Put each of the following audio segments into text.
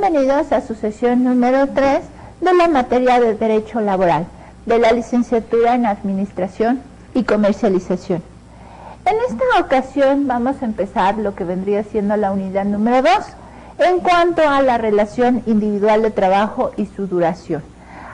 Bienvenidos a su sesión número 3 de la materia de Derecho Laboral, de la licenciatura en Administración y Comercialización. En esta ocasión vamos a empezar lo que vendría siendo la unidad número 2, en cuanto a la relación individual de trabajo y su duración.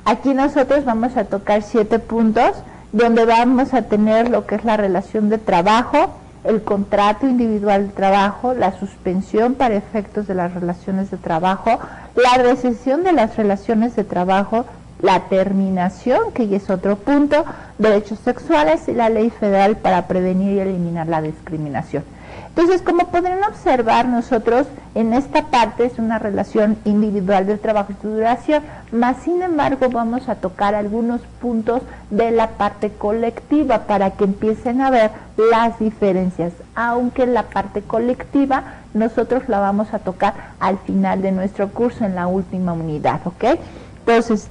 Aquí nosotros vamos a tocar 7 puntos, donde vamos a tener lo que es la relación de trabajo, el contrato individual de trabajo, la suspensión para efectos de las relaciones de trabajo, la recesión de las relaciones de trabajo, la terminación, que ya es otro punto, derechos sexuales y la ley federal para prevenir y eliminar la discriminación. Entonces, como podrán observar, nosotros en esta parte es una relación individual del trabajo y su duración, más sin embargo vamos a tocar algunos puntos de la parte colectiva para que empiecen a ver las diferencias, aunque en la parte colectiva nosotros la vamos a tocar al final de nuestro curso en la última unidad, ¿ok? Entonces,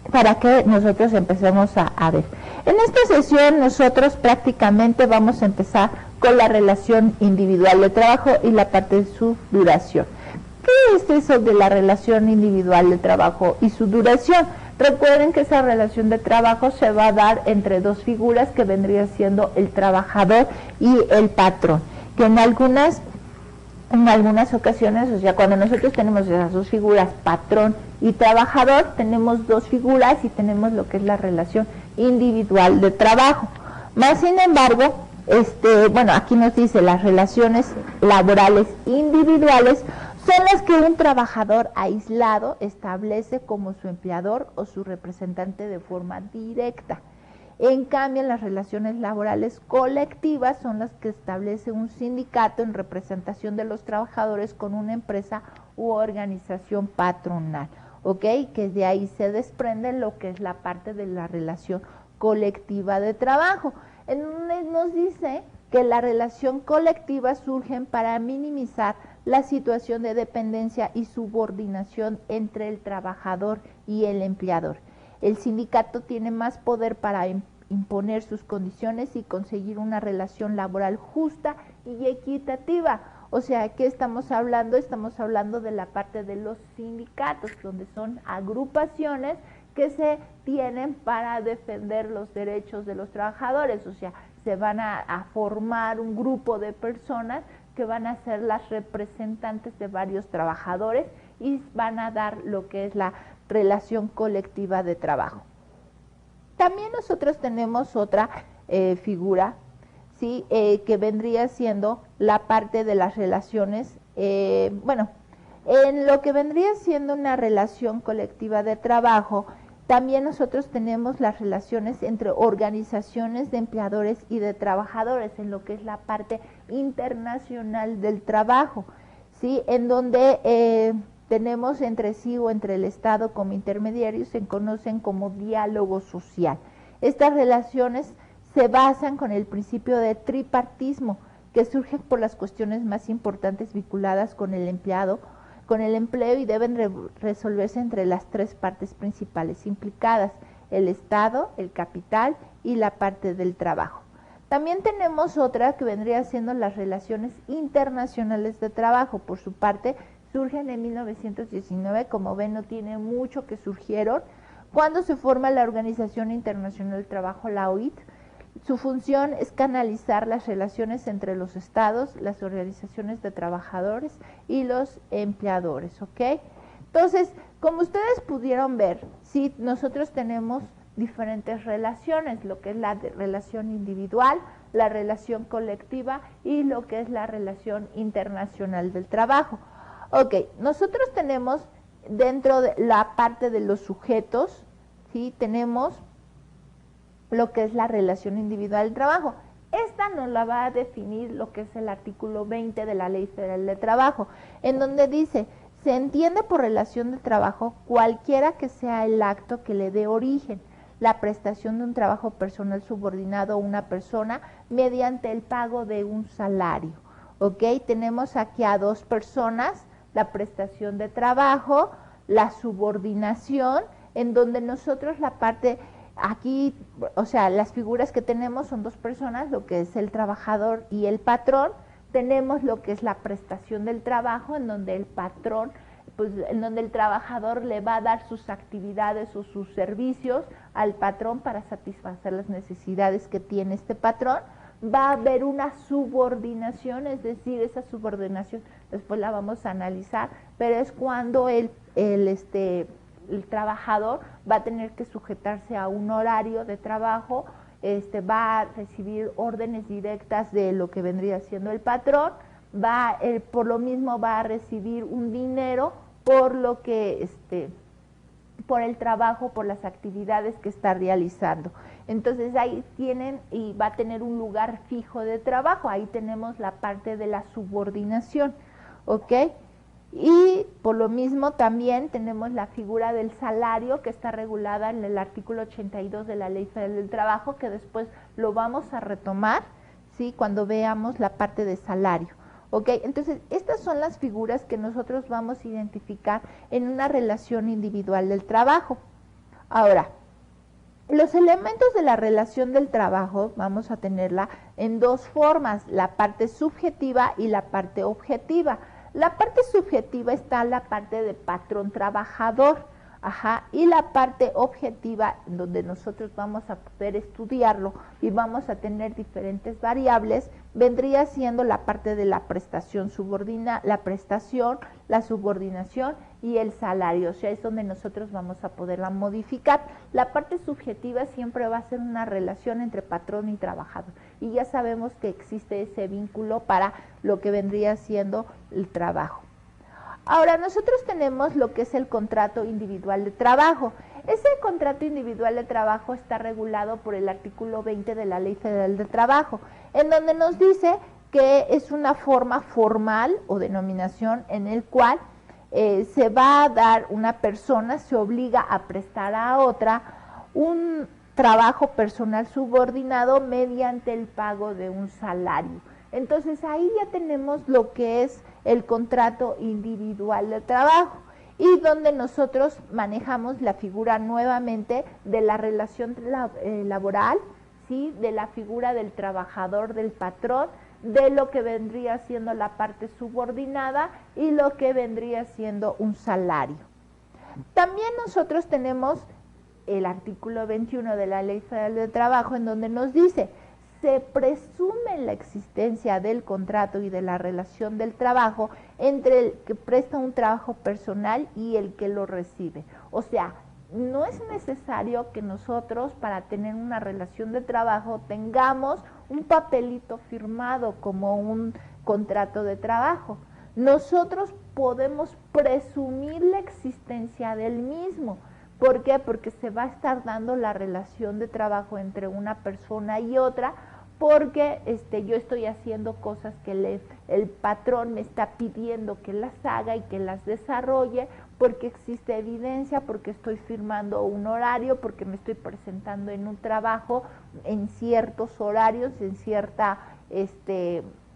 para que nosotros empecemos a ver. En esta sesión nosotros prácticamente vamos a empezar con la relación individual de trabajo y la parte de su duración. ¿Qué es eso de la relación individual de trabajo y su duración? Recuerden que esa relación de trabajo se va a dar entre dos figuras que vendría siendo el trabajador y el patrón, que en algunas ocasiones, o sea, cuando nosotros tenemos esas dos figuras, patrón y trabajador, tenemos dos figuras y tenemos lo que es la relación individual de trabajo. Más sin embargo, bueno, aquí nos dice las relaciones laborales individuales son las que un trabajador aislado establece como su empleador o su representante de forma directa. En cambio, las relaciones laborales colectivas son las que establece un sindicato en representación de los trabajadores con una empresa u organización patronal, ¿ok? Que de ahí se desprende lo que es la parte de la relación colectiva de trabajo. En donde nos dice que la relación colectiva surge para minimizar la situación de dependencia y subordinación entre el trabajador y el empleador. El sindicato tiene más poder para imponer sus condiciones y conseguir una relación laboral justa y equitativa. O sea, ¿qué estamos hablando? Estamos hablando de la parte de los sindicatos, donde son agrupaciones que se tienen para defender los derechos de los trabajadores. O sea, se van a formar un grupo de personas que van a ser las representantes de varios trabajadores y van a dar lo que es la relación colectiva de trabajo. También nosotros tenemos otra figura, ¿sí? Que vendría siendo la parte de las relaciones, bueno, en lo que vendría siendo una relación colectiva de trabajo, también nosotros tenemos las relaciones entre organizaciones de empleadores y de trabajadores, en lo que es la parte internacional del trabajo, ¿sí? En donde tenemos entre sí o entre el Estado como intermediarios, se conocen como diálogo social. Estas relaciones se basan con el principio de tripartismo, que surge por las cuestiones más importantes vinculadas con el empleado, con el empleo, y deben resolverse entre las tres partes principales implicadas: el Estado, el capital y la parte del trabajo. También tenemos otra que vendría siendo las relaciones internacionales de trabajo. Por su parte, surgen en 1919, como ven, no tiene mucho que surgieron, cuando se forma la Organización Internacional del Trabajo, la OIT. Su función es canalizar las relaciones entre los estados, las organizaciones de trabajadores y los empleadores, ¿ok? Entonces, como ustedes pudieron ver, sí, nosotros tenemos diferentes relaciones, lo que es la relación individual, la relación colectiva y lo que es la relación internacional del trabajo. Ok, nosotros tenemos dentro de la parte de los sujetos, ¿sí? Tenemos lo que es la relación individual del trabajo. Esta nos la va a definir lo que es el artículo 20 de la Ley Federal de Trabajo, en donde dice: se entiende por relación de trabajo cualquiera que sea el acto que le dé origen, la prestación de un trabajo personal subordinado a una persona mediante el pago de un salario. ¿Ok? Tenemos aquí a dos personas, la prestación de trabajo, la subordinación, en donde nosotros la parte aquí, o sea, las figuras que tenemos son dos personas, lo que es el trabajador y el patrón. Tenemos lo que es la prestación del trabajo, en donde el patrón pues en donde el trabajador le va a dar sus actividades o sus servicios al patrón para satisfacer las necesidades que tiene este patrón. Va a haber una subordinación, es decir, esa subordinación después la vamos a analizar, pero es cuando el trabajador va a tener que sujetarse a un horario de trabajo, va a recibir órdenes directas de lo que vendría siendo el patrón, por lo mismo va a recibir un dinero por lo que por el trabajo, por las actividades que está realizando. Entonces ahí tienen y va a tener un lugar fijo de trabajo, ahí tenemos la parte de la subordinación, ¿ok? Y por lo mismo también tenemos la figura del salario que está regulada en el artículo 82 de la Ley Federal del Trabajo, que después lo vamos a retomar, ¿sí? Cuando veamos la parte de salario. ¿Ok? Entonces, estas son las figuras que nosotros vamos a identificar en una relación individual del trabajo. Ahora, los elementos de la relación del trabajo vamos a tenerla en dos formas, la parte subjetiva y la parte objetiva. La parte subjetiva está la parte de patrón-trabajador, y la parte objetiva, donde nosotros vamos a poder estudiarlo y vamos a tener diferentes variables, vendría siendo la parte de la prestación la subordinación y el salario, o sea, es donde nosotros vamos a poderla modificar. La parte subjetiva siempre va a ser una relación entre patrón y trabajador, y ya sabemos que existe ese vínculo para lo que vendría siendo el trabajo. Ahora, nosotros tenemos lo que es el contrato individual de trabajo. Ese contrato individual de trabajo está regulado por el artículo 20 de la Ley Federal del Trabajo, en donde nos dice que es una forma formal o denominación en el cual se va a dar una persona, se obliga a prestar a otra un trabajo personal subordinado mediante el pago de un salario. Entonces ahí ya tenemos lo que es el contrato individual de trabajo y donde nosotros manejamos la figura nuevamente de la relación laboral, ¿sí? De la figura del trabajador, del patrón, de lo que vendría siendo la parte subordinada y lo que vendría siendo un salario. También nosotros tenemos el artículo 21 de la Ley Federal del Trabajo, en donde nos dice: se presume la existencia del contrato y de la relación del trabajo entre el que presta un trabajo personal y el que lo recibe. O sea, no es necesario que nosotros, para tener una relación de trabajo, tengamos un papelito firmado como un contrato de trabajo. Nosotros podemos presumir la existencia del mismo. ¿Por qué? Porque se va a estar dando la relación de trabajo entre una persona y otra, porque yo estoy haciendo cosas que el patrón me está pidiendo que las haga y que las desarrolle, porque existe evidencia, porque estoy firmando un horario, porque me estoy presentando en un trabajo en ciertos horarios, en ciertas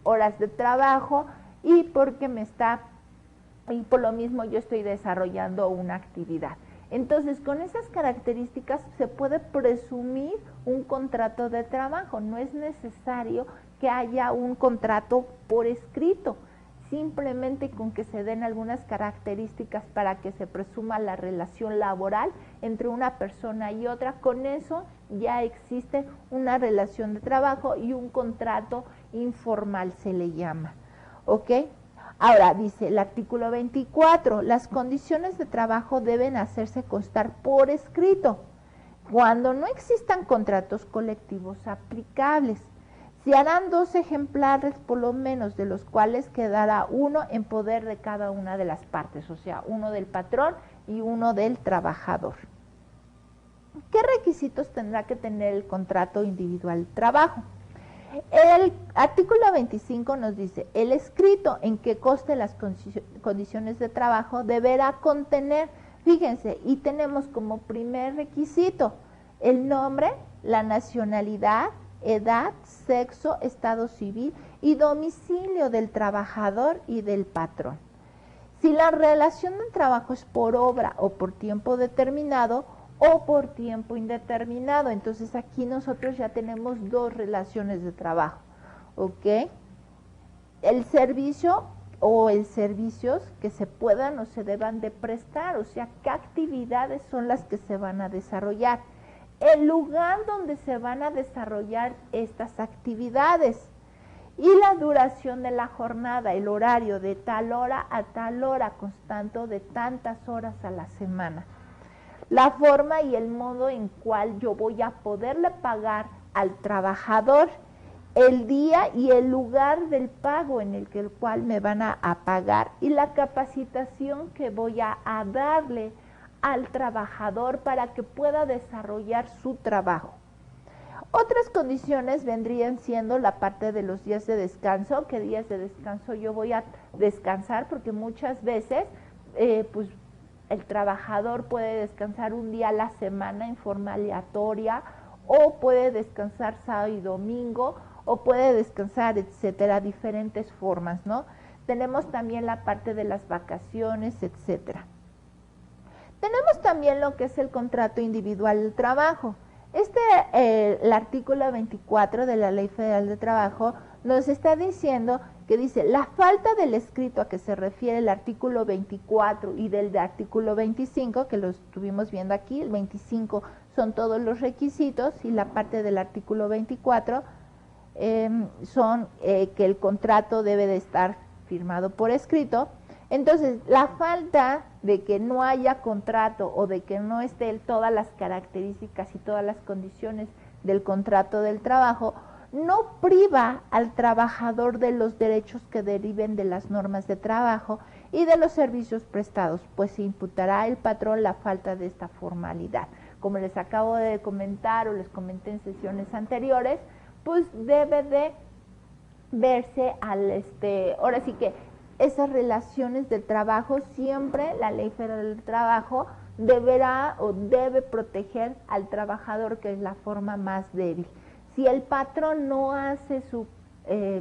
horas de trabajo, y porque y por lo mismo yo estoy desarrollando una actividad. Entonces, con esas características se puede presumir un contrato de trabajo. No es necesario que haya un contrato por escrito, simplemente con que se den algunas características para que se presuma la relación laboral entre una persona y otra. Con eso ya existe una relación de trabajo y un contrato informal se le llama, ¿ok? Ahora, dice el artículo 24, las condiciones de trabajo deben hacerse constar por escrito cuando no existan contratos colectivos aplicables. Se harán 2 ejemplares por lo menos, de los cuales quedará uno en poder de cada una de las partes, o sea, uno del patrón y uno del trabajador. ¿Qué requisitos tendrá que tener el contrato individual de trabajo? El artículo 25 nos dice: el escrito en que conste las condiciones de trabajo deberá contener, fíjense, y tenemos como primer requisito el nombre, la nacionalidad, edad, sexo, estado civil y domicilio del trabajador y del patrón. Si la relación de trabajo es por obra o por tiempo determinado o por tiempo indeterminado, entonces aquí nosotros ya tenemos 2 relaciones de trabajo, ¿ok? El servicio o en servicios que se puedan o se deban de prestar, o sea, qué actividades son las que se van a desarrollar, el lugar donde se van a desarrollar estas actividades y la duración de la jornada, el horario de tal hora a tal hora, constante de tantas horas a la semana. La forma y el modo en cual yo voy a poderle pagar al trabajador, el día y el lugar del pago en el cual me van a pagar y la capacitación que voy a darle al trabajador para que pueda desarrollar su trabajo. Otras condiciones vendrían siendo la parte de los días de descanso, qué días de descanso yo voy a descansar, porque muchas veces pues el trabajador puede descansar un día a la semana en forma aleatoria, o puede descansar sábado y domingo, o puede descansar, etcétera, diferentes formas, ¿no? Tenemos también la parte de las vacaciones, etcétera. Tenemos también lo que es el contrato individual del trabajo. El artículo 24 de la Ley Federal de Trabajo nos está diciendo que dice, la falta del escrito a que se refiere el artículo 24 y del artículo 25, que lo estuvimos viendo aquí, el 25 son todos los requisitos y la parte del artículo 24 son que el contrato debe de estar firmado por escrito. Entonces, la falta de que no haya contrato o de que no estén todas las características y todas las condiciones del contrato del trabajo no priva al trabajador de los derechos que deriven de las normas de trabajo y de los servicios prestados, pues se imputará al patrón la falta de esta formalidad. Como les acabo de comentar o les comenté en sesiones anteriores, pues debe de verse ahora sí que esas relaciones de trabajo, siempre la Ley Federal del Trabajo deberá o debe proteger al trabajador, que es la forma más débil. Si el patrón no hace su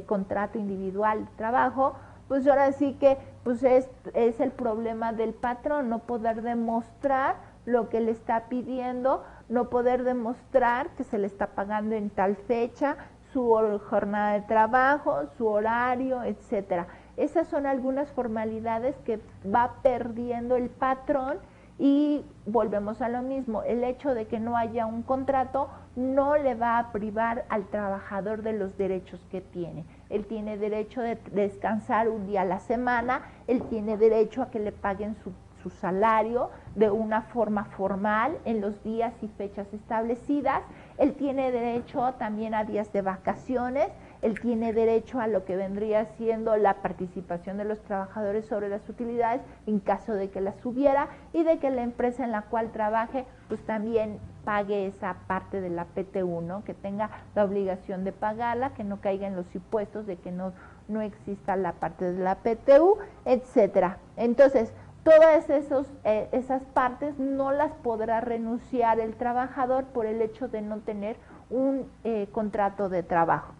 contrato individual de trabajo, pues ahora sí que pues es el problema del patrón, no poder demostrar lo que le está pidiendo, no poder demostrar que se le está pagando en tal fecha, su jornada de trabajo, su horario, etcétera. Esas son algunas formalidades que va perdiendo el patrón y volvemos a lo mismo, el hecho de que no haya un contrato no le va a privar al trabajador de los derechos que tiene. Él tiene derecho de descansar un día a la semana, él tiene derecho a que le paguen su salario de una forma formal en los días y fechas establecidas, él tiene derecho también a días de vacaciones, él tiene derecho a lo que vendría siendo la participación de los trabajadores sobre las utilidades en caso de que las hubiera y de que la empresa en la cual trabaje pues también pague esa parte de la PTU, ¿no? Que tenga la obligación de pagarla, que no caiga en los impuestos, de que no exista la parte de la PTU, etcétera. Entonces, todas esas partes no las podrá renunciar el trabajador por el hecho de no tener un contrato de trabajo.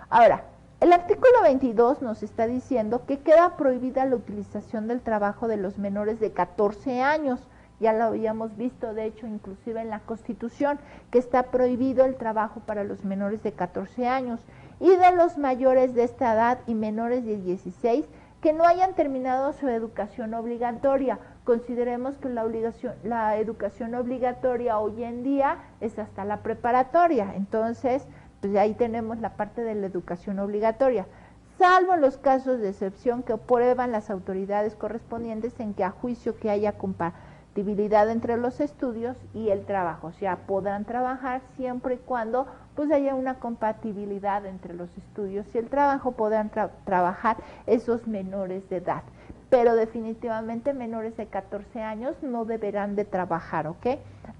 Ahora, el artículo 22 nos está diciendo que queda prohibida la utilización del trabajo de los menores de 14 años. Ya lo habíamos visto, de hecho, inclusive en la Constitución, que está prohibido el trabajo para los menores de 14 años y de los mayores de esta edad y menores de 16 que no hayan terminado su educación obligatoria. Consideremos que la educación obligatoria hoy en día es hasta la preparatoria, entonces pues ahí tenemos la parte de la educación obligatoria, salvo en los casos de excepción que prueban las autoridades correspondientes en que a juicio que haya compatibilidad entre los estudios y el trabajo, o sea, podrán trabajar siempre y cuando pues haya una compatibilidad entre los estudios y el trabajo, podrán trabajar esos menores de edad, pero definitivamente menores de 14 años no deberán de trabajar, ¿ok?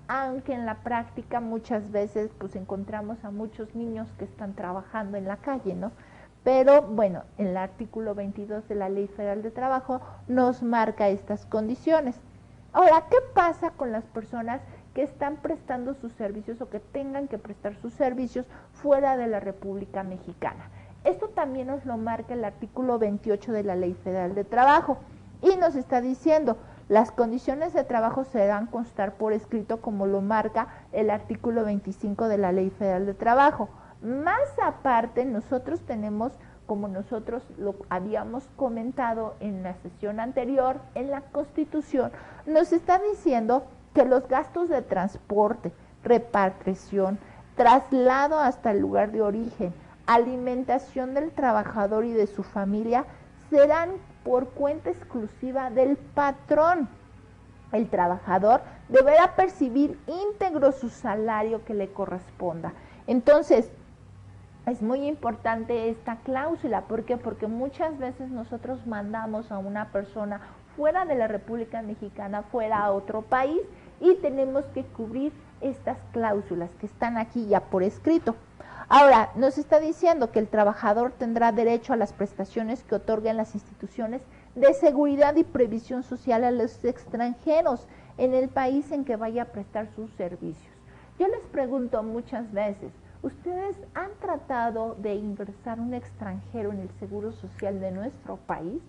Aunque en la práctica muchas veces pues encontramos a muchos niños que están trabajando en la calle, ¿no? Pero bueno, en el artículo 22 de la Ley Federal de Trabajo nos marca estas condiciones. Ahora, ¿qué pasa con las personas que están prestando sus servicios o que tengan que prestar sus servicios fuera de la República Mexicana? Esto también nos lo marca el artículo 28 de la Ley Federal de Trabajo y nos está diciendo, las condiciones de trabajo se deben constar por escrito como lo marca el artículo 25 de la Ley Federal de Trabajo. Más aparte, nosotros tenemos como nosotros lo habíamos comentado en la sesión anterior, en la Constitución, nos está diciendo que los gastos de transporte, repatriación, traslado hasta el lugar de origen, alimentación del trabajador y de su familia serán por cuenta exclusiva del patrón. El trabajador deberá percibir íntegro su salario que le corresponda. Entonces, es muy importante esta cláusula. ¿Por qué? Porque muchas veces nosotros mandamos a una persona fuera de la República Mexicana, fuera a otro país, y tenemos que cubrir estas cláusulas que están aquí ya por escrito. Ahora, nos está diciendo que el trabajador tendrá derecho a las prestaciones que otorguen las instituciones de seguridad y previsión social a los extranjeros en el país en que vaya a prestar sus servicios. Yo les pregunto muchas veces, ¿ustedes han tratado de ingresar un extranjero en el seguro social de nuestro país?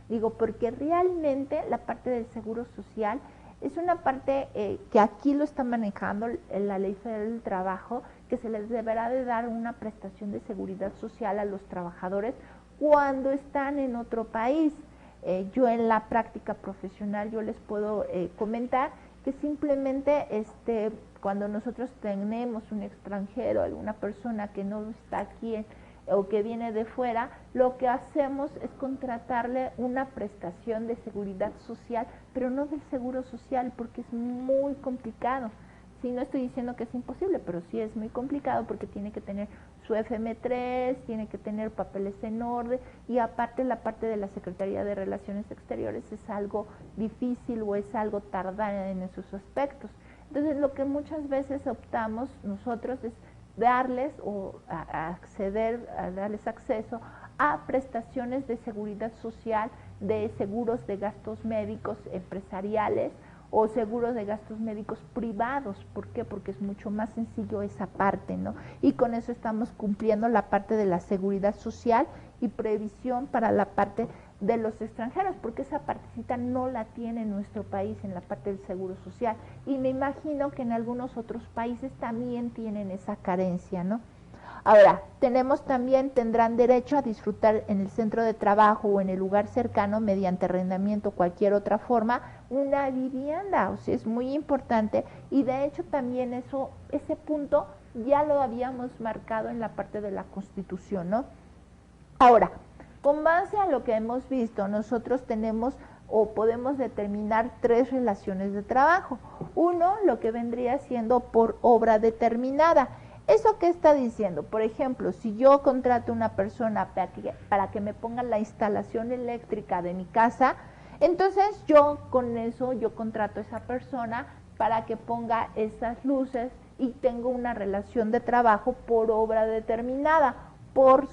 Digo, porque realmente la parte del seguro social es una parte que aquí lo está manejando la Ley Federal del Trabajo, que se les deberá de dar una prestación de seguridad social a los trabajadores cuando están en otro país. Yo en la práctica profesional yo les puedo comentar que simplemente cuando nosotros tenemos un extranjero, alguna persona que no está aquí o que viene de fuera, lo que hacemos es contratarle una prestación de seguridad social, pero no del seguro social, porque es muy complicado. Sí, no estoy diciendo que es imposible, pero sí es muy complicado porque tiene que tener su FM3, tiene que tener papeles en orden, y aparte la parte de la Secretaría de Relaciones Exteriores es algo difícil o es algo tardada en esos aspectos. Entonces, lo que muchas veces optamos nosotros es darles o darles acceso a prestaciones de seguridad social, de seguros de gastos médicos empresariales o seguros de gastos médicos privados. ¿Por qué? Porque es mucho más sencillo esa parte, ¿no? Y con eso estamos cumpliendo la parte de la seguridad social y previsión para la parte de los extranjeros, porque esa partecita no la tiene nuestro país en la parte del seguro social, y me imagino que en algunos otros países también tienen esa carencia, ¿no? Ahora, tendrán derecho a disfrutar en el centro de trabajo o en el lugar cercano mediante arrendamiento o cualquier otra forma una vivienda. O sea, es muy importante, y de hecho también ese punto ya lo habíamos marcado en la parte de la Constitución, ¿no? Ahora, con base a lo que hemos visto, nosotros tenemos o podemos determinar 3 relaciones de trabajo. Uno, lo que vendría siendo por obra determinada. ¿Eso qué está diciendo? Por ejemplo, si yo contrato una persona para que me ponga la instalación eléctrica de mi casa, entonces yo contrato a esa persona para que ponga esas luces y tengo una relación de trabajo por obra determinada,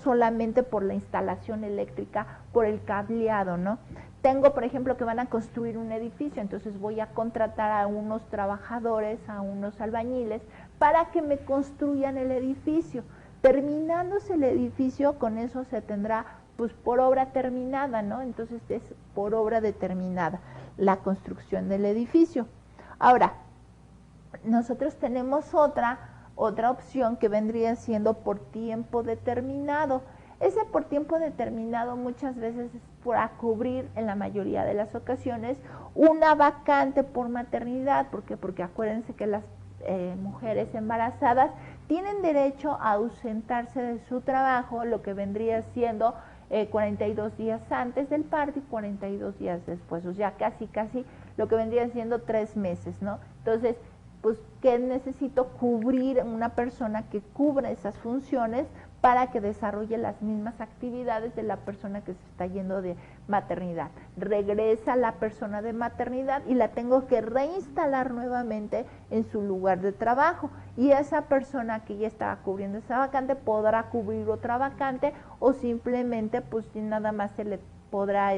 solamente por la instalación eléctrica, por el cableado, ¿no? Tengo, por ejemplo, que van a construir un edificio, entonces voy a contratar a unos trabajadores, a unos albañiles, para que me construyan el edificio. Terminándose el edificio, con eso se tendrá, pues, por obra terminada, ¿no? Entonces es por obra determinada la construcción del edificio. Ahora, nosotros tenemos otra opción que vendría siendo por tiempo determinado. Ese por tiempo determinado muchas veces es para cubrir, en la mayoría de las ocasiones, una vacante por maternidad. ¿Por qué? Porque acuérdense que las mujeres embarazadas tienen derecho a ausentarse de su trabajo, lo que vendría siendo 42 días antes del parto y 42 días después, o sea, casi lo que vendría siendo 3 meses, ¿no? Entonces, pues, ¿qué necesito? Cubrir una persona que cubra esas funciones para que desarrolle las mismas actividades de la persona que se está yendo de maternidad. Regresa la persona de maternidad y la tengo que reinstalar nuevamente en su lugar de trabajo, y esa persona que ya estaba cubriendo esa vacante podrá cubrir otra vacante, o simplemente pues nada más se le podrá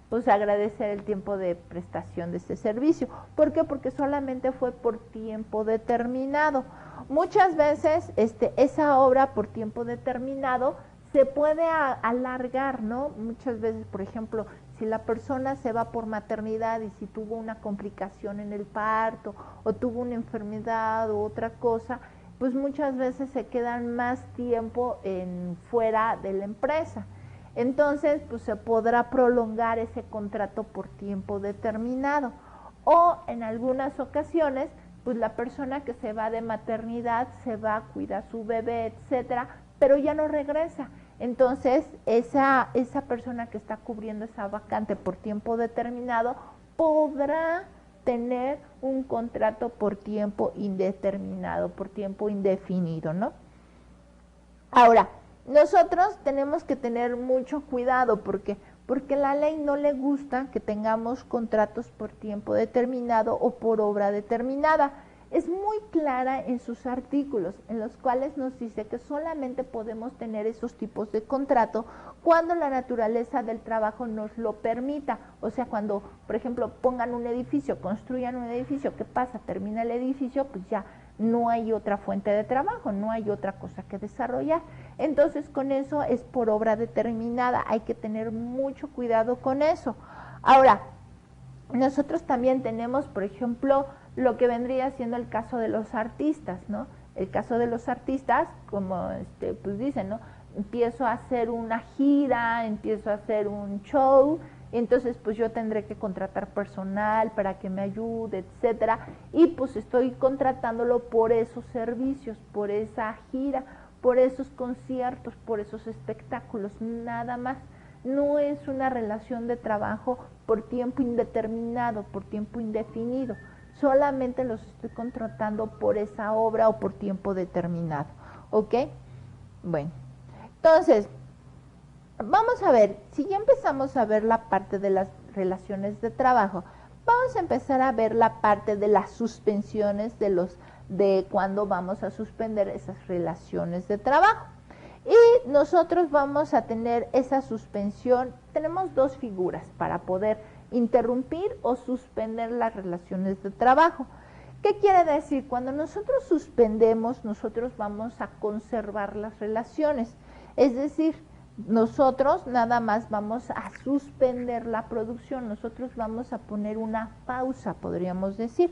pues agradecer el tiempo de prestación de este servicio. ¿Por qué? Porque solamente fue por tiempo determinado. Muchas veces esa obra por tiempo determinado se puede alargar, ¿no? Muchas veces, por ejemplo, si la persona se va por maternidad y si tuvo una complicación en el parto o tuvo una enfermedad u otra cosa, pues muchas veces se quedan más tiempo fuera de la empresa. Entonces, pues se podrá prolongar ese contrato por tiempo determinado. O en algunas ocasiones, pues la persona que se va de maternidad se va a cuidar a su bebé, etcétera, pero ya no regresa. Entonces, esa persona que está cubriendo esa vacante por tiempo determinado podrá tener un contrato por tiempo indeterminado, por tiempo indefinido, ¿no? Ahora, nosotros tenemos que tener mucho cuidado porque la ley no le gusta que tengamos contratos por tiempo determinado o por obra determinada. Es muy clara en sus artículos, en los cuales nos dice que solamente podemos tener esos tipos de contrato cuando la naturaleza del trabajo nos lo permita. O sea, cuando, por ejemplo, pongan un edificio, construyan un edificio, ¿qué pasa? Termina el edificio, pues ya no hay otra fuente de trabajo, no hay otra cosa que desarrollar. Entonces, con eso es por obra determinada, hay que tener mucho cuidado con eso. Ahora, nosotros también tenemos, por ejemplo, lo que vendría siendo el caso de los artistas, ¿no? El caso de los artistas, como pues dicen, ¿no? Empiezo a hacer una gira, empiezo a hacer un show, entonces pues yo tendré que contratar personal para que me ayude, etcétera, y pues estoy contratándolo por esos servicios, por esa gira, por esos conciertos, por esos espectáculos, nada más. No es una relación de trabajo por tiempo indeterminado, por tiempo indefinido. Solamente los estoy contratando por esa obra o por tiempo determinado. ¿Ok? Bueno, entonces, vamos a ver, si ya empezamos a ver la parte de las relaciones de trabajo, vamos a empezar a ver la parte de las suspensiones de cuando vamos a suspender esas relaciones de trabajo. Y nosotros vamos a tener esa suspensión, tenemos dos figuras para poder interrumpir o suspender las relaciones de trabajo. ¿Qué quiere decir? Cuando nosotros suspendemos, nosotros vamos a conservar las relaciones, es decir, nosotros nada más vamos a suspender la producción, nosotros vamos a poner una pausa, podríamos decir.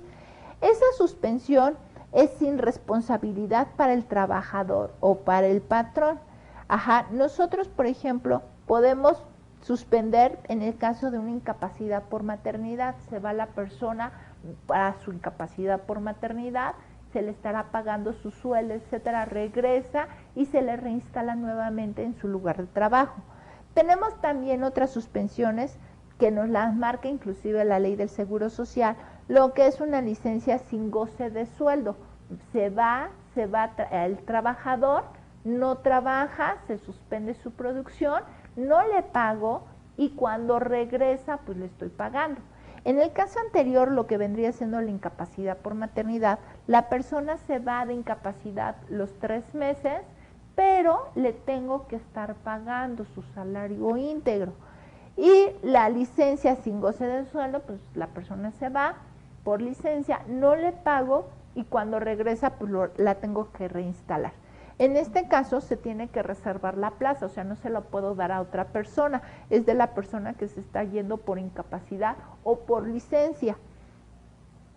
Esa suspensión es sin responsabilidad para el trabajador o para el patrón. Nosotros, por ejemplo, podemos suspender en el caso de una incapacidad por maternidad. Se va la persona para su incapacidad por maternidad, se le estará pagando su sueldo, etcétera, regresa y se le reinstala nuevamente en su lugar de trabajo. Tenemos también otras suspensiones que nos las marca inclusive la ley del Seguro Social, lo que es una licencia sin goce de sueldo. Se va el trabajador, no trabaja, se suspende su producción, no le pago y cuando regresa pues le estoy pagando. En el caso anterior, lo que vendría siendo la incapacidad por maternidad, la persona se va de incapacidad los 3 meses, pero le tengo que estar pagando su salario íntegro. Y la licencia sin goce de sueldo, pues la persona se va por licencia, no le pago y cuando regresa pues la tengo que reinstalar. En este caso se tiene que reservar la plaza, o sea, no se la puedo dar a otra persona, es de la persona que se está yendo por incapacidad o por licencia.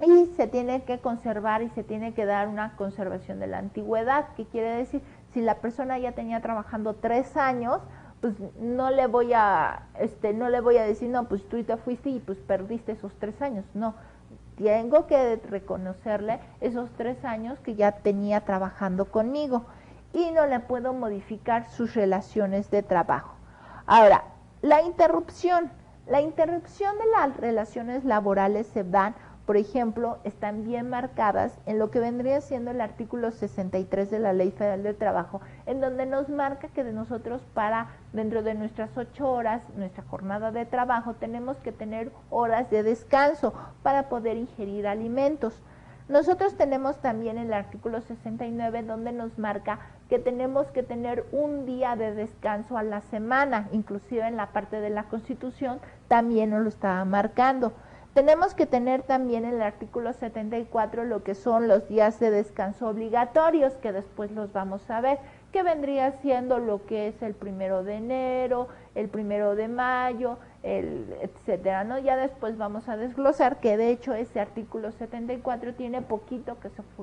Y se tiene que conservar y se tiene que dar una conservación de la antigüedad, que quiere decir, si la persona ya tenía trabajando 3 años, pues no le voy a decir, no, pues tú te fuiste y pues perdiste esos 3 años, no. Tengo que reconocerle esos 3 años que ya tenía trabajando conmigo y no le puedo modificar sus relaciones de trabajo. Ahora, la interrupción de las relaciones laborales se dan, por ejemplo, están bien marcadas en lo que vendría siendo el artículo 63 de la Ley Federal del Trabajo, en donde nos marca que de nosotros dentro de nuestras 8 horas, nuestra jornada de trabajo, tenemos que tener horas de descanso para poder ingerir alimentos. Nosotros tenemos también el artículo 69 donde nos marca que tenemos que tener un día de descanso a la semana, inclusive en la parte de la Constitución también nos lo estaba marcando. Tenemos que tener también en el artículo 74 lo que son los días de descanso obligatorios, que después los vamos a ver, que vendría siendo lo que es el 1 de enero, el 1 de mayo, etcétera, ¿no? Ya después vamos a desglosar que de hecho ese artículo 74 tiene poquito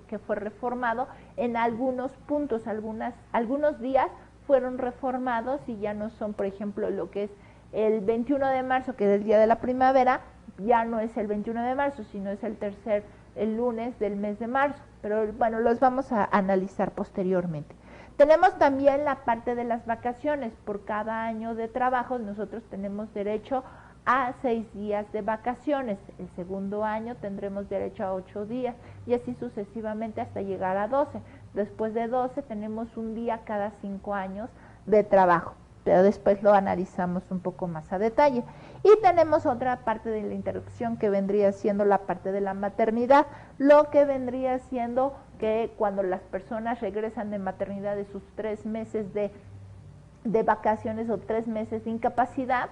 que fue reformado en algunos puntos, algunos días fueron reformados y ya no son, por ejemplo, lo que es el 21 de marzo, que es el día de la primavera, ya no es el 21 de marzo, sino es el lunes del mes de marzo, pero bueno, los vamos a analizar posteriormente. Tenemos también la parte de las vacaciones. Por cada año de trabajo nosotros tenemos derecho a 6 días de vacaciones. El segundo año tendremos derecho a 8 días y así sucesivamente hasta llegar a 12. Después de 12 tenemos un día cada 5 años de trabajo, pero después lo analizamos un poco más a detalle. Y tenemos otra parte de la interrupción que vendría siendo la parte de la maternidad, lo que vendría siendo que cuando las personas regresan de maternidad de sus 3 meses de vacaciones o 3 meses de incapacidad,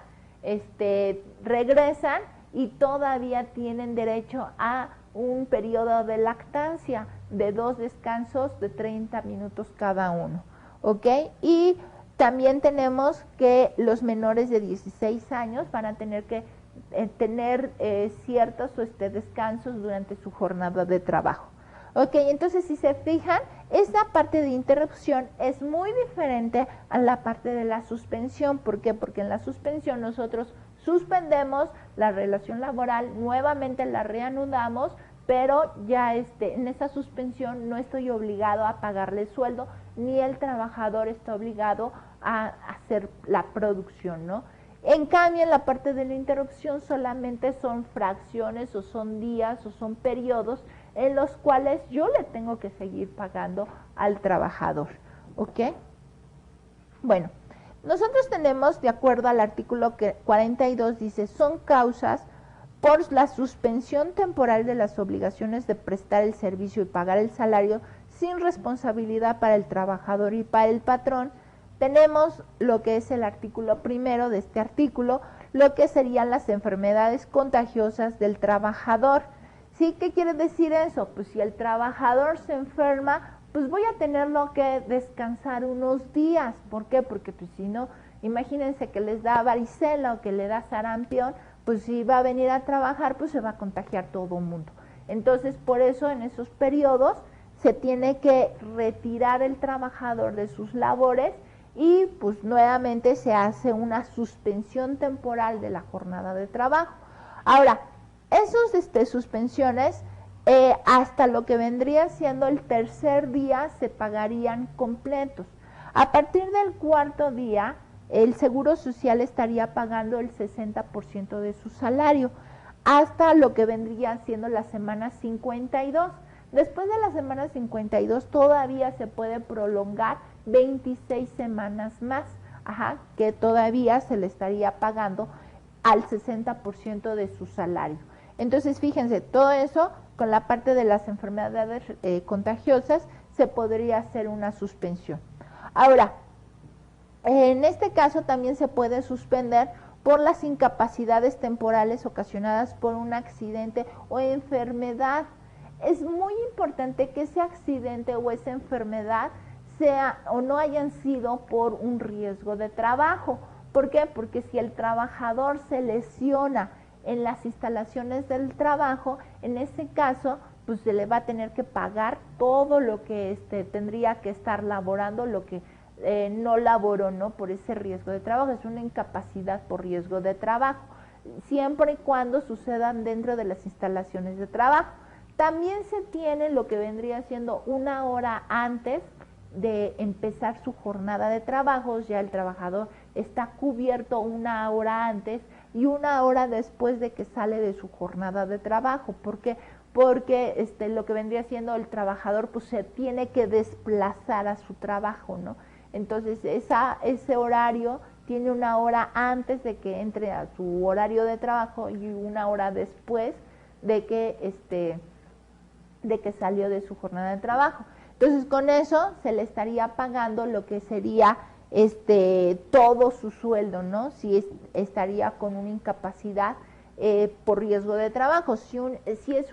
regresan y todavía tienen derecho a un periodo de lactancia de 2 descansos de 30 minutos cada uno, ¿ok? Y también tenemos que los menores de 16 años van a tener que tener ciertos descansos durante su jornada de trabajo. Ok, entonces si se fijan, esta parte de interrupción es muy diferente a la parte de la suspensión. ¿Por qué? Porque en la suspensión nosotros suspendemos la relación laboral, nuevamente la reanudamos, pero ya en esa suspensión no estoy obligado a pagarle sueldo, ni el trabajador está obligado a hacer la producción, ¿no? En cambio, en la parte de la interrupción solamente son fracciones o son días o son periodos en los cuales yo le tengo que seguir pagando al trabajador, ¿ok? Bueno, nosotros tenemos, de acuerdo al artículo 42, dice, son causas por la suspensión temporal de las obligaciones de prestar el servicio y pagar el salario sin responsabilidad para el trabajador y para el patrón. Tenemos lo que es el artículo primero de este artículo, lo que serían las enfermedades contagiosas del trabajador. ¿Sí? ¿Qué quiere decir eso? Pues si el trabajador se enferma, pues voy a tenerlo que descansar unos días. ¿Por qué? Porque pues si no, imagínense que les da varicela o que le da sarampión, pues si va a venir a trabajar, pues se va a contagiar todo el mundo. Entonces, por eso en esos periodos se tiene que retirar el trabajador de sus labores y pues nuevamente se hace una suspensión temporal de la jornada de trabajo. Ahora, esas suspensiones hasta lo que vendría siendo el tercer día se pagarían completos. A partir del cuarto día, el Seguro Social estaría pagando el 60% de su salario, hasta lo que vendría siendo la semana 52. Después de la semana 52 todavía se puede prolongar 26 semanas más, que todavía se le estaría pagando al 60% de su salario. Entonces, fíjense, todo eso con la parte de las enfermedades contagiosas se podría hacer una suspensión. Ahora, en este caso también se puede suspender por las incapacidades temporales ocasionadas por un accidente o enfermedad. Es muy importante que ese accidente o esa enfermedad sea o no hayan sido por un riesgo de trabajo. ¿Por qué? Porque si el trabajador se lesiona en las instalaciones del trabajo, en ese caso, pues se le va a tener que pagar todo lo que tendría que estar laborando, lo que no laboró, ¿no? Por ese riesgo de trabajo. Es una incapacidad por riesgo de trabajo, siempre y cuando sucedan dentro de las instalaciones de trabajo. También se tiene lo que vendría siendo una hora antes de empezar su jornada de trabajo, ya el trabajador está cubierto una hora antes y una hora después de que sale de su jornada de trabajo. ¿Por qué? Porque lo que vendría siendo el trabajador pues se tiene que desplazar a su trabajo, ¿no? Entonces ese horario tiene una hora antes de que entre a su horario de trabajo y una hora después de que salió de su jornada de trabajo. Entonces con eso se le estaría pagando lo que sería todo su sueldo, ¿no? Si estaría con una incapacidad por riesgo de trabajo. Si es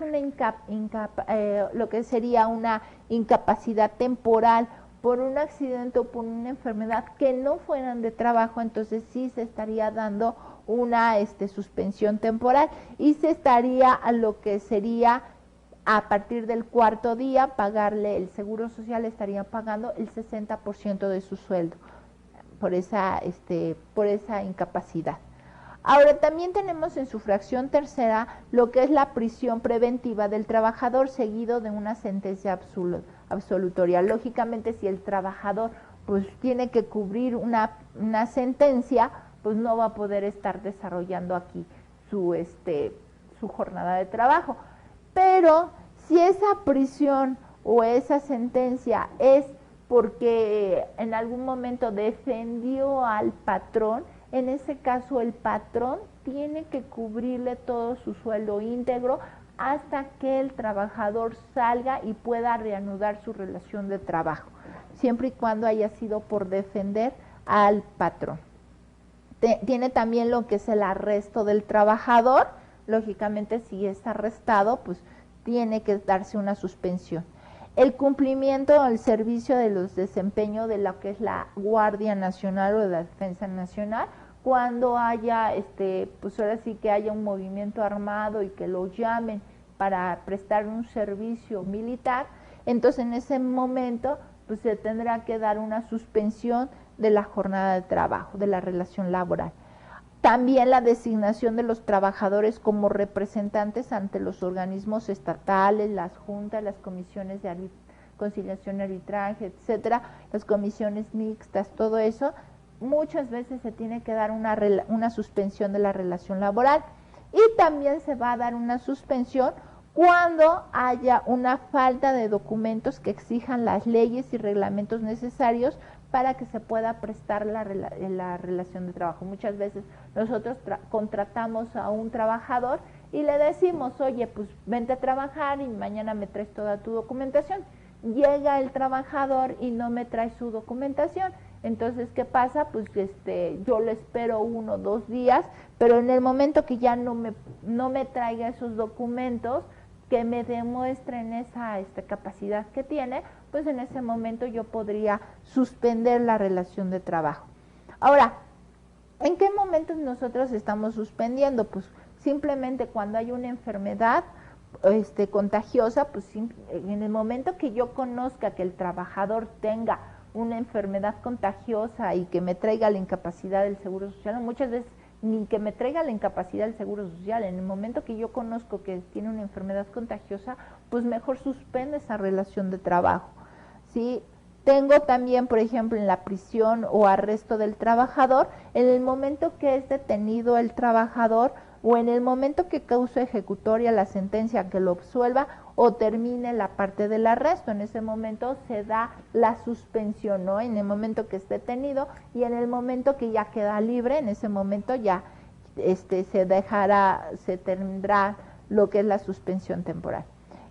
lo que sería una incapacidad temporal por un accidente o por una enfermedad que no fueran de trabajo, entonces sí se estaría dando una suspensión temporal y se estaría a lo que sería a partir del cuarto día pagarle, el Seguro Social estaría pagando el 60% de su sueldo por esa incapacidad. Ahora también tenemos en su fracción tercera lo que es la prisión preventiva del trabajador seguido de una sentencia absolutoria. Lógicamente, si el trabajador pues tiene que cubrir una sentencia, pues no va a poder estar desarrollando aquí su jornada de trabajo. Pero si esa prisión o esa sentencia es porque en algún momento defendió al patrón, en ese caso el patrón tiene que cubrirle todo su sueldo íntegro hasta que el trabajador salga y pueda reanudar su relación de trabajo, siempre y cuando haya sido por defender al patrón. Tiene también lo que es el arresto del trabajador. Lógicamente, si es arrestado, pues tiene que darse una suspensión. El cumplimiento al servicio de los desempeños de lo que es la Guardia Nacional o de la Defensa Nacional, cuando haya, pues ahora sí que haya un movimiento armado y que lo llamen para prestar un servicio militar, entonces en ese momento pues se tendrá que dar una suspensión de la jornada de trabajo, de la relación laboral. También la designación de los trabajadores como representantes ante los organismos estatales, las juntas, las comisiones de conciliación y arbitraje, etcétera, las comisiones mixtas, todo eso, muchas veces se tiene que dar una suspensión de la relación laboral y también se va a dar una suspensión cuando haya una falta de documentos que exijan las leyes y reglamentos necesarios para que se pueda prestar la relación de trabajo. Muchas veces nosotros contratamos a un trabajador y le decimos, oye, pues vente a trabajar y mañana me traes toda tu documentación. Llega el trabajador y no me trae su documentación. Entonces, ¿qué pasa? Pues yo le espero 1 o 2 días, pero en el momento que ya no me traiga esos documentos que me demuestren esa capacidad que tiene, pues en ese momento yo podría suspender la relación de trabajo. Ahora, ¿en qué momentos nosotros estamos suspendiendo? Pues simplemente cuando hay una enfermedad contagiosa, pues en el momento que yo conozca que el trabajador tenga una enfermedad contagiosa y que me traiga la incapacidad del Seguro Social, muchas veces ni que me traiga la incapacidad del Seguro Social, en el momento que yo conozco que tiene una enfermedad contagiosa, pues mejor suspende esa relación de trabajo, ¿sí? Tengo también, por ejemplo, en la prisión o arresto del trabajador, en el momento que es detenido el trabajador o en el momento que causa ejecutoria la sentencia que lo absuelva o termine la parte del arresto, en ese momento se da la suspensión, ¿no? En el momento que es detenido y en el momento que ya queda libre, en ese momento ya se tendrá lo que es la suspensión temporal.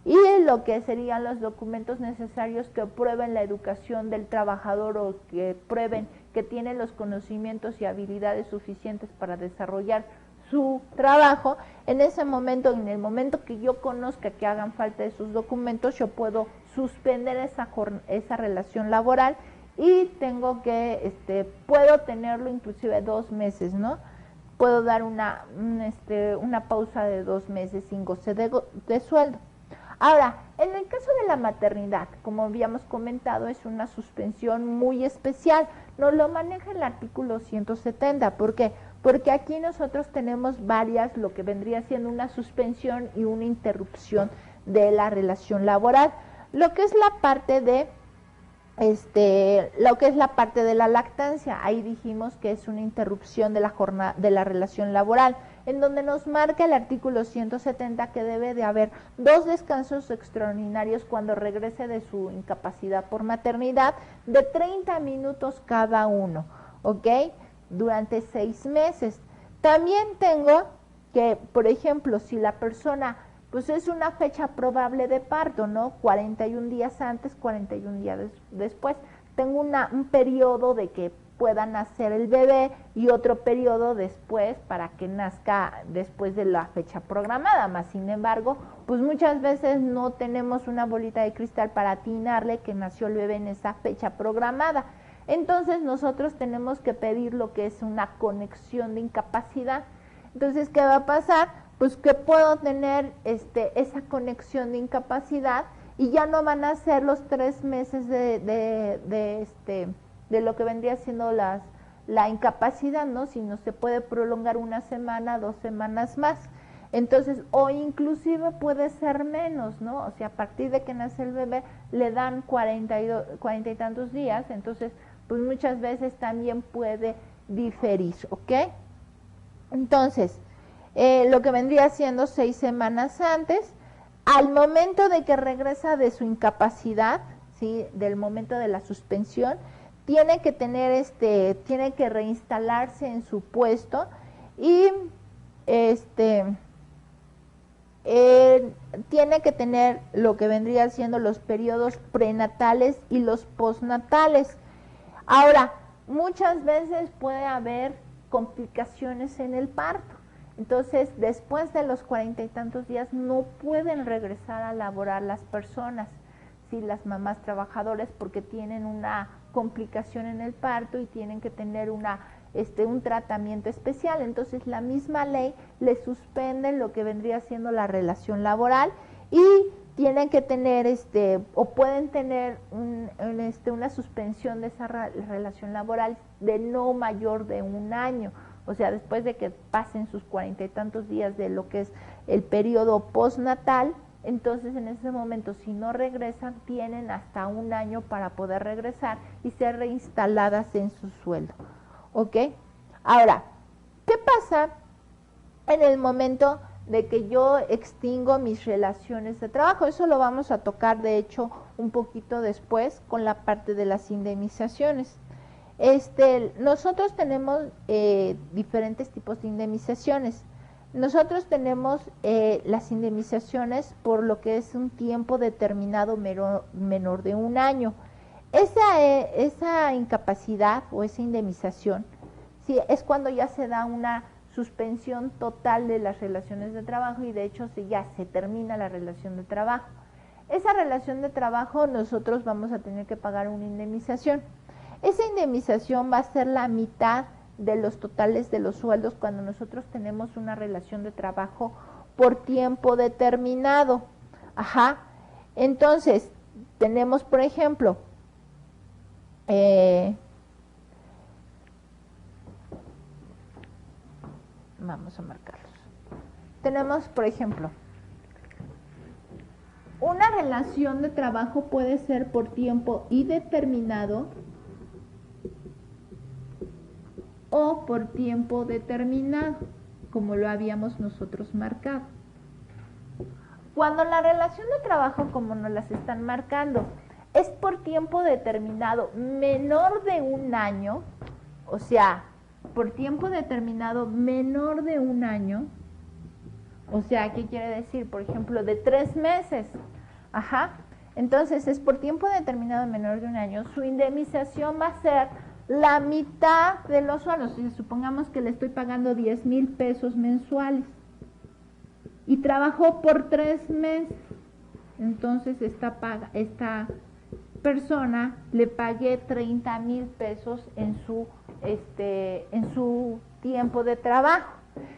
Y lo que serían los documentos necesarios que prueben la educación del trabajador o que prueben que tiene los conocimientos y habilidades suficientes para desarrollar su trabajo. En ese momento, en el momento que yo conozca que hagan falta esos documentos, yo puedo suspender esa relación laboral y puedo tenerlo inclusive 2 meses, ¿no? Puedo dar una pausa de 2 meses sin goce de sueldo. Ahora, en el caso de la maternidad, como habíamos comentado, es una suspensión muy especial. Nos lo maneja el artículo 170. ¿Por qué? Porque aquí nosotros tenemos varias, lo que vendría siendo una suspensión y una interrupción de la relación laboral. Lo que es la parte de la lactancia, ahí dijimos que es una interrupción de la relación laboral, en donde nos marca el artículo 170 que debe de haber 2 descansos extraordinarios cuando regrese de su incapacidad por maternidad de 30 minutos cada uno, ¿ok? Durante 6 meses. También tengo que, por ejemplo, si la persona, pues es una fecha probable de parto, ¿no? 41 días antes, 41 días después. Tengo un periodo de que pueda nacer el bebé y otro periodo después para que nazca después de la fecha programada. Más sin embargo, pues muchas veces no tenemos una bolita de cristal para atinarle que nació el bebé en esa fecha programada. Entonces nosotros tenemos que pedir lo que es una conexión de incapacidad. Entonces, ¿qué va a pasar? Pues que puedo tener esa conexión de incapacidad y ya no van a ser los 3 meses de lo que vendría siendo la incapacidad, ¿no? Sino se puede prolongar 1 semana, 2 semanas más. Entonces, o inclusive puede ser menos, ¿no? O sea, a partir de que nace el bebé, le dan 40 y tantos días, entonces, pues muchas veces también puede diferir, ¿ok? Entonces, lo que vendría siendo 6 semanas antes, al momento de que regresa de su incapacidad, ¿sí? Del momento de la suspensión, tiene que tener tiene que reinstalarse en su puesto y tiene que tener lo que vendría siendo los periodos prenatales y los postnatales. Ahora, muchas veces puede haber complicaciones en el parto. Entonces, después de los 40 y tantos días no pueden regresar a laborar las personas, ¿sí? Las mamás trabajadoras, porque tienen una complicación en el parto y tienen que tener un tratamiento especial. Entonces, la misma ley le suspende lo que vendría siendo la relación laboral y tienen que tener o pueden tener una suspensión de esa relación laboral de no mayor de 1 año. O sea, después de que pasen sus 40 y tantos días de lo que es el periodo postnatal, entonces en ese momento, si no regresan, tienen hasta 1 año para poder regresar y ser reinstaladas en su sueldo. ¿Ok? Ahora, ¿qué pasa en el momento de que yo extingo mis relaciones de trabajo? Eso lo vamos a tocar, de hecho, un poquito después con la parte de las indemnizaciones. Nosotros tenemos diferentes tipos de indemnizaciones. Nosotros tenemos las indemnizaciones por lo que es un tiempo determinado menor de 1 año. Esa incapacidad o esa indemnización, sí, es cuando ya se da una suspensión total de las relaciones de trabajo y de hecho ya se termina la relación de trabajo. Esa relación de trabajo nosotros vamos a tener que pagar una indemnización. Esa indemnización va a ser la mitad de los totales de los sueldos cuando nosotros tenemos una relación de trabajo por tiempo determinado. Ajá. Entonces, tenemos, por ejemplo, vamos a marcarlos. Tenemos, por ejemplo, una relación de trabajo puede ser por tiempo indeterminado o por tiempo determinado, como lo habíamos nosotros marcado. Cuando la relación de trabajo, como nos las están marcando, es por tiempo determinado menor de 1 año, o sea, por tiempo determinado menor de 1 año, o sea, ¿qué quiere decir? Por ejemplo, de 3 meses. Ajá. Entonces, es por tiempo determinado menor de 1 año. Su indemnización va a ser la mitad de los sueldos. Si supongamos que le estoy pagando 10,000 pesos mensuales y trabajó por 3 meses, entonces esta persona le pagué 30,000 pesos en su tiempo de trabajo.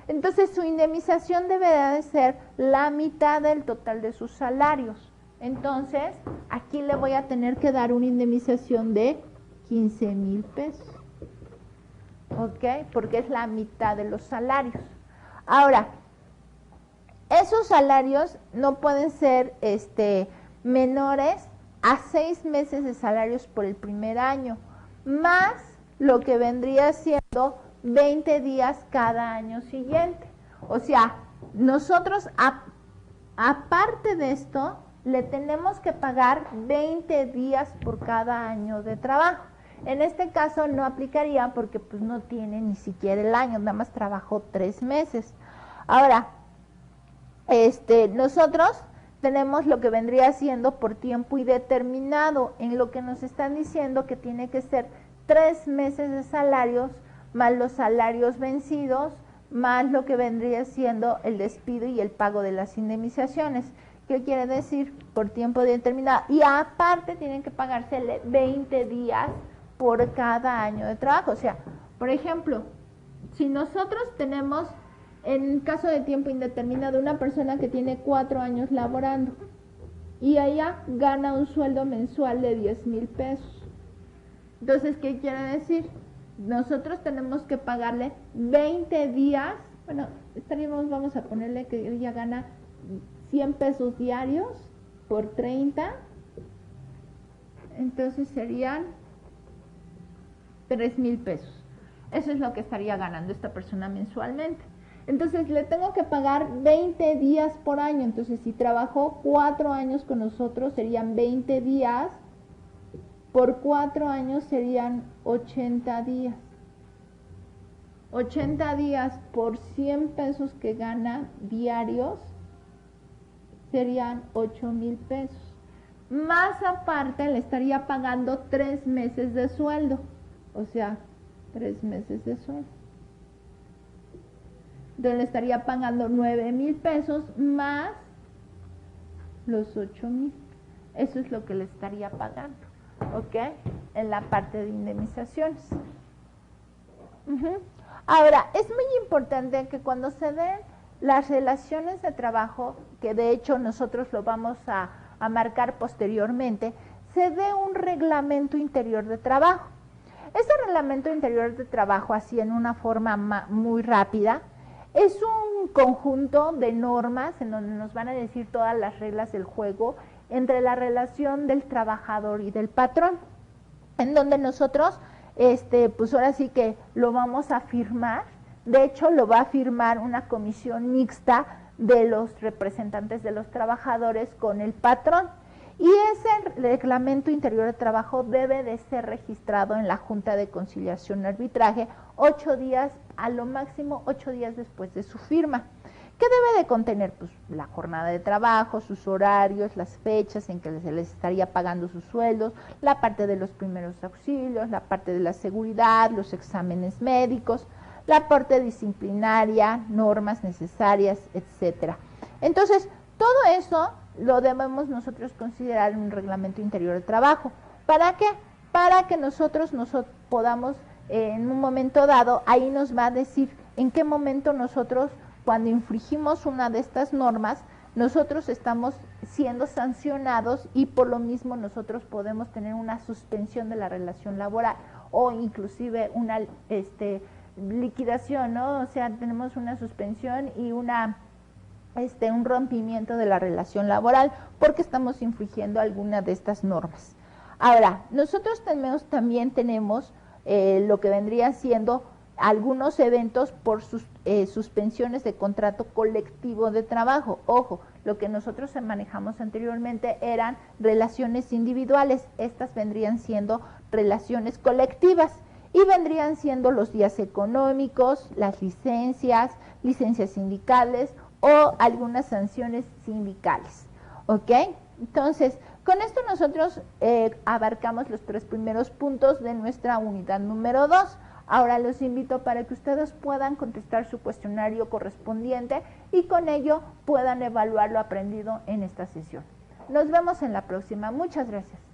Entonces su indemnización deberá de ser la mitad del total de sus salarios. Entonces aquí le voy a tener que dar una indemnización de 15,000 pesos. ¿Ok? Porque es la mitad de los salarios. Ahora, esos salarios no pueden ser menores a 6 meses de salarios por el primer año, más lo que vendría siendo 20 días cada año siguiente. O sea, nosotros aparte de esto, le tenemos que pagar 20 días por cada año de trabajo. En este caso no aplicaría porque pues no tiene ni siquiera el año, nada más trabajó 3 meses. Ahora, nosotros tenemos lo que vendría siendo por tiempo indeterminado, en lo que nos están diciendo que tiene que ser 3 meses de salarios, más los salarios vencidos, más lo que vendría siendo el despido y el pago de las indemnizaciones. ¿Qué quiere decir? Por tiempo determinado. Y aparte tienen que pagársele 20 días por cada año de trabajo. O sea, por ejemplo, si nosotros tenemos, en caso de tiempo indeterminado, una persona que tiene 4 años laborando y ella gana un sueldo mensual de 10,000 pesos. Entonces, ¿qué quiere decir? Nosotros tenemos que pagarle 20 días, bueno, vamos a ponerle que ella gana 100 pesos diarios por 30, entonces serían 3,000 pesos. Eso es lo que estaría ganando esta persona mensualmente. Entonces le tengo que pagar 20 días por año. Entonces si trabajó 4 años con nosotros serían 20 días. Por 4 años serían 80 días. 80 días por 100 pesos que gana diarios serían 8,000 pesos. Más aparte le estaría pagando 3 meses de sueldo. O sea, 3 meses de sueldo. Entonces le estaría pagando 9,000 pesos más los 8,000. Eso es lo que le estaría pagando, ¿ok? En la parte de indemnizaciones. Ahora, es muy importante que cuando se den las relaciones de trabajo, que de hecho nosotros lo vamos a marcar posteriormente, se dé un reglamento interior de trabajo. Este reglamento interior de trabajo, así en una forma muy rápida, es un conjunto de normas en donde nos van a decir todas las reglas del juego entre la relación del trabajador y del patrón, en donde nosotros, pues ahora sí que lo vamos a firmar. De hecho, lo va a firmar una comisión mixta de los representantes de los trabajadores con el patrón. Y ese reglamento interior de trabajo debe de ser registrado en la Junta de Conciliación y Arbitraje 8 días, a lo máximo 8 días después de su firma. ¿Qué debe de contener? Pues la jornada de trabajo, sus horarios, las fechas en que se les estaría pagando sus sueldos, la parte de los primeros auxilios, la parte de la seguridad, los exámenes médicos, la parte disciplinaria, normas necesarias, etcétera. Entonces, todo eso lo debemos nosotros considerar en un reglamento interior de trabajo. ¿Para qué? Para que nosotros podamos, en un momento dado, ahí nos va a decir en qué momento nosotros, cuando infringimos una de estas normas, nosotros estamos siendo sancionados y por lo mismo nosotros podemos tener una suspensión de la relación laboral o inclusive una liquidación, ¿no? O sea, tenemos una suspensión y un rompimiento de la relación laboral porque estamos infringiendo alguna de estas normas. Ahora, nosotros también tenemos lo que vendría siendo algunos eventos por suspensiones de contrato colectivo de trabajo. Ojo, lo que nosotros manejamos anteriormente eran relaciones individuales, estas vendrían siendo relaciones colectivas y vendrían siendo los días económicos, las licencias sindicales o algunas sanciones sindicales, ¿ok? Entonces, con esto nosotros abarcamos los 3 primeros puntos de nuestra unidad número 2. Ahora los invito para que ustedes puedan contestar su cuestionario correspondiente y con ello puedan evaluar lo aprendido en esta sesión. Nos vemos en la próxima. Muchas gracias.